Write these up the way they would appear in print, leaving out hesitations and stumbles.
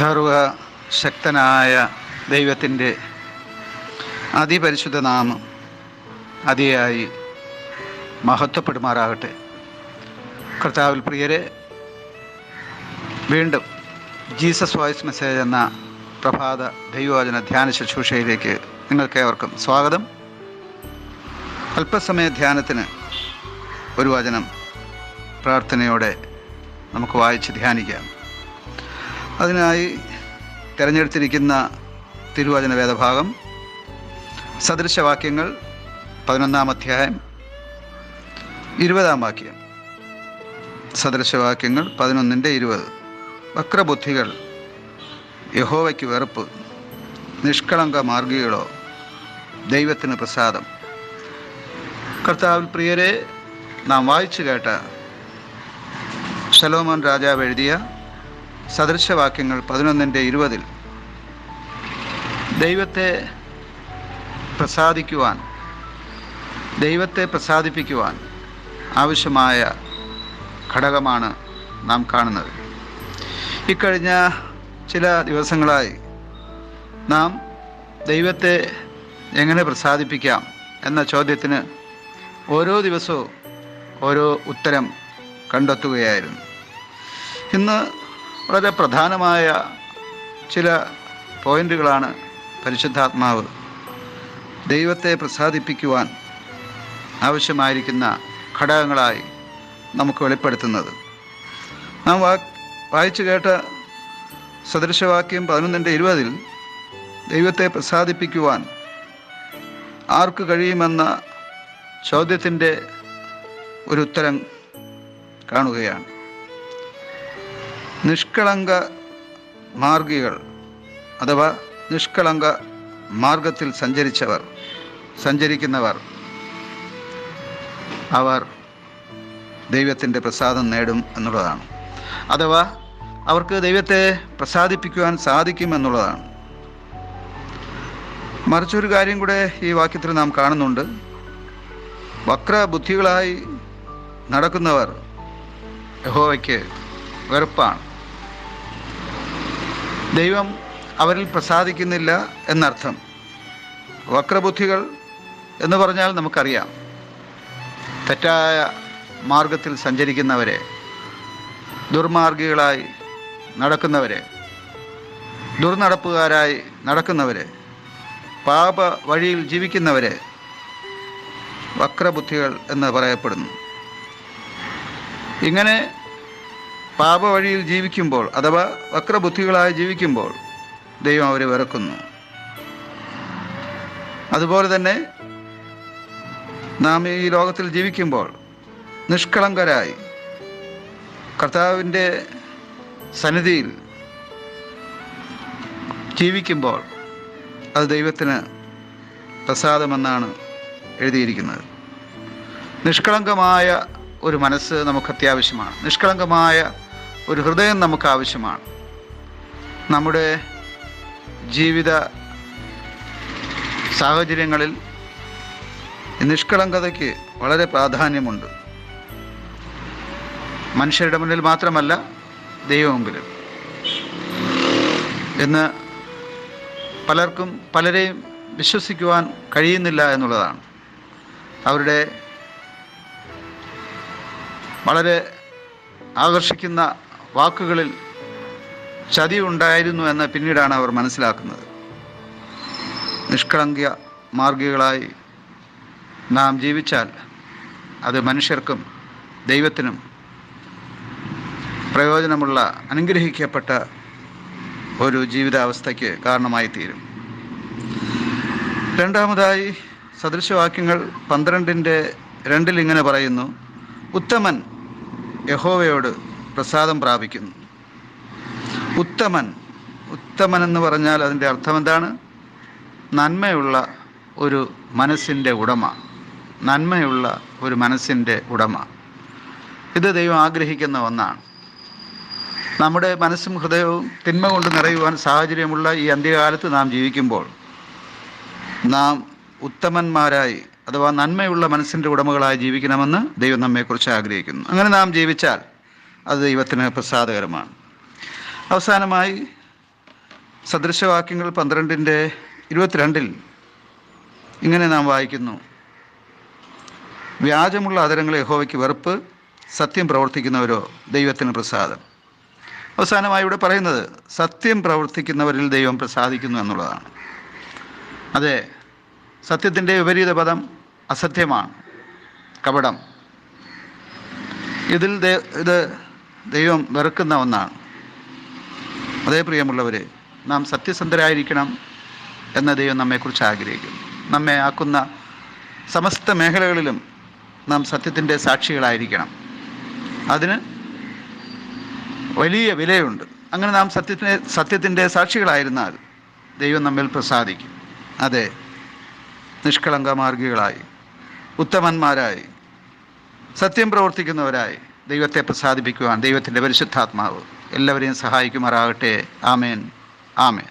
സർവശക്തനായ ദൈവത്തിൻ്റെ അതിപരിശുദ്ധ നാമം അതിയായി മഹത്വപ്പെടുമാറാകട്ടെ. കർത്താവിൽ പ്രിയരെ, വീണ്ടും ജീസസ് വോയിസ് മെസ്സേജ് എന്ന പ്രഭാത ദൈവവചന ധ്യാന ശുശ്രൂഷയിലേക്ക് നിങ്ങൾക്കേവർക്കും സ്വാഗതം. അല്പസമയ ധ്യാനത്തിന് ഒരു വചനം പ്രാർത്ഥനയോടെ നമുക്ക് വായിച്ച് ധ്യാനിക്കാം. അതിനായി തിരഞ്ഞെടുത്തിരിക്കുന്ന തിരുവചന വേദഭാഗം സദൃശവാക്യങ്ങൾ 11-ാം അധ്യായം 20-ാം വാക്യം. സദൃശവാക്യങ്ങൾ 11-20. വക്രബുദ്ധികൾ യഹോവയ്ക്ക് വെറുപ്പ്, നിഷ്കളങ്ക മാർഗികളോ ദൈവത്തിന് പ്രസാദം. കർത്താവിൽ പ്രിയരെ, നാം വായിച്ചു കേട്ട ശലോമോൻ രാജാവ് എഴുതിയ സദൃശവാക്യങ്ങൾ 11-20 ദൈവത്തെ പ്രസാദിപ്പിക്കുവാൻ ആവശ്യമായ ഘടകമാണ് നാം കാണുന്നത്. ഇക്കഴിഞ്ഞ ചില ദിവസങ്ങളായി നാം ദൈവത്തെ എങ്ങനെ പ്രസാദിപ്പിക്കാം എന്ന ചോദ്യത്തിന് ഓരോ ദിവസവും ഓരോ ഉത്തരം കണ്ടെത്തുകയായിരുന്നു. ഇന്ന് വളരെ പ്രധാനമായ ചില പോയിന്റുകളാണ് പരിശുദ്ധാത്മാവ് ദൈവത്തെ പ്രസാദിപ്പിക്കുവാൻ ആവശ്യമായിരിക്കുന്ന ഘടകങ്ങളായി നമുക്ക് വെളിപ്പെടുത്തുന്നത്. നാം വായിച്ചു കേട്ട സദൃശവാക്യം 11-20 ദൈവത്തെ പ്രസാദിപ്പിക്കുവാൻ ആർക്ക് കഴിയുമെന്ന ചോദ്യത്തിൻ്റെ ഒരു ഉത്തരം കാണുകയാണ്. നിഷ്കളങ്ക മാർഗികൾ അഥവാ നിഷ്കളങ്ക മാർഗത്തിൽ സഞ്ചരിക്കുന്നവർ അവർ ദൈവത്തിൻ്റെ പ്രസാദം നേടും എന്നുള്ളതാണ്. അഥവാ അവർക്ക് ദൈവത്തെ പ്രസാദിപ്പിക്കുവാൻ സാധിക്കുമെന്നുള്ളതാണ്. മറിച്ചൊരു കാര്യം കൂടെ ഈ വാക്യത്തിൽ നാം കാണുന്നുണ്ട്. വക്രബുദ്ധികളായി നടക്കുന്നവർ യഹോവയ്ക്ക് വെറുപ്പാണ്. ദൈവം അവരിൽ പ്രസാദിക്കുന്നില്ല എന്നർത്ഥം. വക്രബുദ്ധികൾ എന്ന് പറഞ്ഞാൽ നമുക്കറിയാം, തെറ്റായ മാർഗത്തിൽ സഞ്ചരിക്കുന്നവരെ, ദുർമാർഗികളായി നടക്കുന്നവരെ, ദുർനടപ്പുകാരായി നടക്കുന്നവരെ, പാപ വഴിയിൽ ജീവിക്കുന്നവരെ വക്രബുദ്ധികൾ എന്ന് പറയപ്പെടുന്നു. ഇങ്ങനെ പാപ വഴിയിൽ ജീവിക്കുമ്പോൾ അഥവാ വക്രബുദ്ധികളായി ജീവിക്കുമ്പോൾ ദൈവം അവരെ വെറുക്കുന്നു. അതുപോലെ തന്നെ നാം ഈ ലോകത്തിൽ ജീവിക്കുമ്പോൾ നിഷ്കളങ്കരായി കർത്താവിൻ്റെ സന്നിധിയിൽ ജീവിക്കുമ്പോൾ അത് ദൈവത്തിന് പ്രസാദമെന്നാണ് എഴുതിയിരിക്കുന്നത്. നിഷ്കളങ്കമായ ഒരു മനസ്സ് നമുക്ക് അത്യാവശ്യമാണ്. നിഷ്കളങ്കമായ ഒരു ഹൃദയം നമുക്ക് ആവശ്യമാണ്. നമ്മുടെ ജീവിത സാഹചര്യങ്ങളിൽ നിഷ്കളങ്കതയ്ക്ക് വളരെ പ്രാധാന്യമുണ്ട്. മനുഷ്യരുടെ മുന്നിൽ മാത്രമല്ല, ദൈവമെങ്കിലും. ഇന്ന് പലർക്കും പലരെയും വിശ്വസിക്കുവാൻ കഴിയുന്നില്ല എന്നുള്ളതാണ്. അവരുടെ വളരെ ആകർഷിക്കുന്ന വാക്കുകളിൽ ചതി ഉണ്ടായിരുന്നു എന്ന് പിന്നീടാണ് അവർ മനസ്സിലാക്കുന്നത്. നിഷ്കളങ്ക മാർഗികളായി നാം ജീവിച്ചാൽ അത് മനുഷ്യർക്കും ദൈവത്തിനും പ്രയോജനമുള്ള അനുഗ്രഹിക്കപ്പെട്ട ഒരു ജീവിതാവസ്ഥയ്ക്ക് കാരണമായി തീരും. രണ്ടാമതായി സദൃശവാക്യങ്ങൾ 12-2 ഇങ്ങനെ പറയുന്നു: ഉത്തമൻ യഹോവയോട് പ്രസാദം പ്രാപിക്കുന്നു. ഉത്തമൻ എന്ന് പറഞ്ഞാൽ അതിൻ്റെ അർത്ഥം എന്താണ്? നന്മയുള്ള ഒരു മനസ്സിൻ്റെ ഉടമ. നന്മയുള്ള ഒരു മനസ്സിൻ്റെ ഉടമ. ഇത് ദൈവം ആഗ്രഹിക്കുന്ന ഒന്നാണ്. നമ്മുടെ മനസ്സും ഹൃദയവും തിന്മ കൊണ്ട് നിറയുവാൻ സാഹചര്യമുള്ള ഈ അന്ത്യകാലത്ത് നാം ജീവിക്കുമ്പോൾ നാം ഉത്തമന്മാരായി അഥവാ നന്മയുള്ള മനസ്സിൻ്റെ ഉടമകളായി ജീവിക്കണമെന്ന് ദൈവം നമ്മെക്കുറിച്ച് ആഗ്രഹിക്കുന്നു. അങ്ങനെ നാം ജീവിച്ചാൽ അത് ദൈവത്തിന് പ്രസാദകരമാണ്. അവസാനമായി സദൃശവാക്യങ്ങൾ 12:22 ഇങ്ങനെ നാം വായിക്കുന്നു: വ്യാജമുള്ള അധരങ്ങൾ യഹോവയ്ക്ക് വെറുപ്പ്, സത്യം പ്രവർത്തിക്കുന്നവരോ ദൈവത്തിന് പ്രസാദം. അവസാനമായി ഇവിടെ പറയുന്നത് സത്യം പ്രവർത്തിക്കുന്നവരിൽ ദൈവം പ്രസാദിക്കുന്നു എന്നുള്ളതാണ്. അതെ, സത്യത്തിൻ്റെ വിപരീത പദം അസത്യമാണ്, കപടം. ഇത് ദൈവം വെറുക്കുന്ന ഒന്നാണ്. അതേ പ്രിയമുള്ളവരെ, നാം സത്യസന്ധരായിരിക്കണം എന്ന ദൈവം നമ്മെക്കുറിച്ച് ആഗ്രഹിക്കുന്നു. നമ്മെ ആക്കുന്ന സമസ്ത മേഖലകളിലും നാം സത്യത്തിൻ്റെ സാക്ഷികളായിരിക്കണം. അതിന് വലിയ വിലയുണ്ട്. അങ്ങനെ നാം സത്യത്തിൻ്റെ സാക്ഷികളായിരുന്നാൽ ദൈവം നമ്മിൽ പ്രസാദിക്കും. അതെ, നിഷ്കളങ്കമാർഗികളായി, ഉത്തമന്മാരായി, സത്യം പ്രവർത്തിക്കുന്നവരായി ദൈവത്തെ പ്രസാദിപ്പിക്കുവാൻ ദൈവത്തിൻ്റെ പരിശുദ്ധാത്മാവ് എല്ലാവരെയും സഹായിക്കുമാറാകട്ടെ. ആമേൻ, ആമേൻ.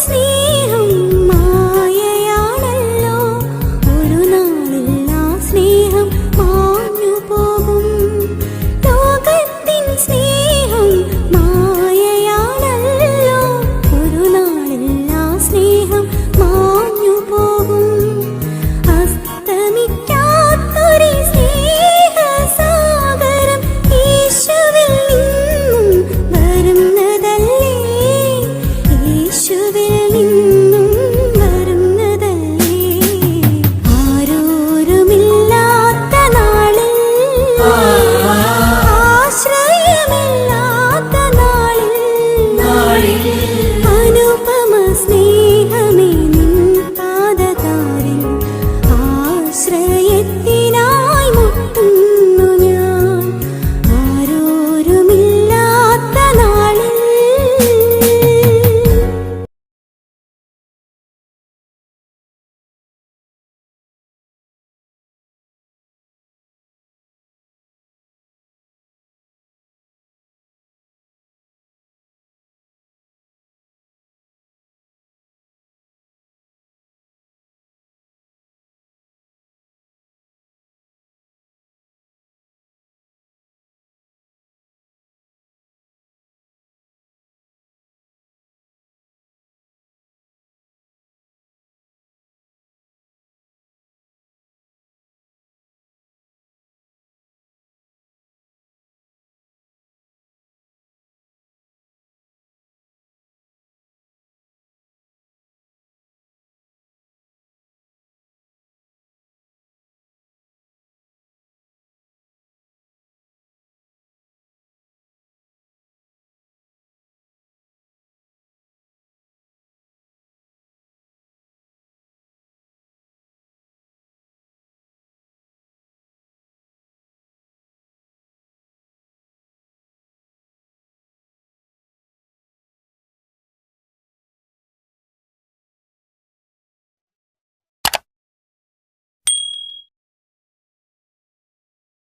സ്നേഹം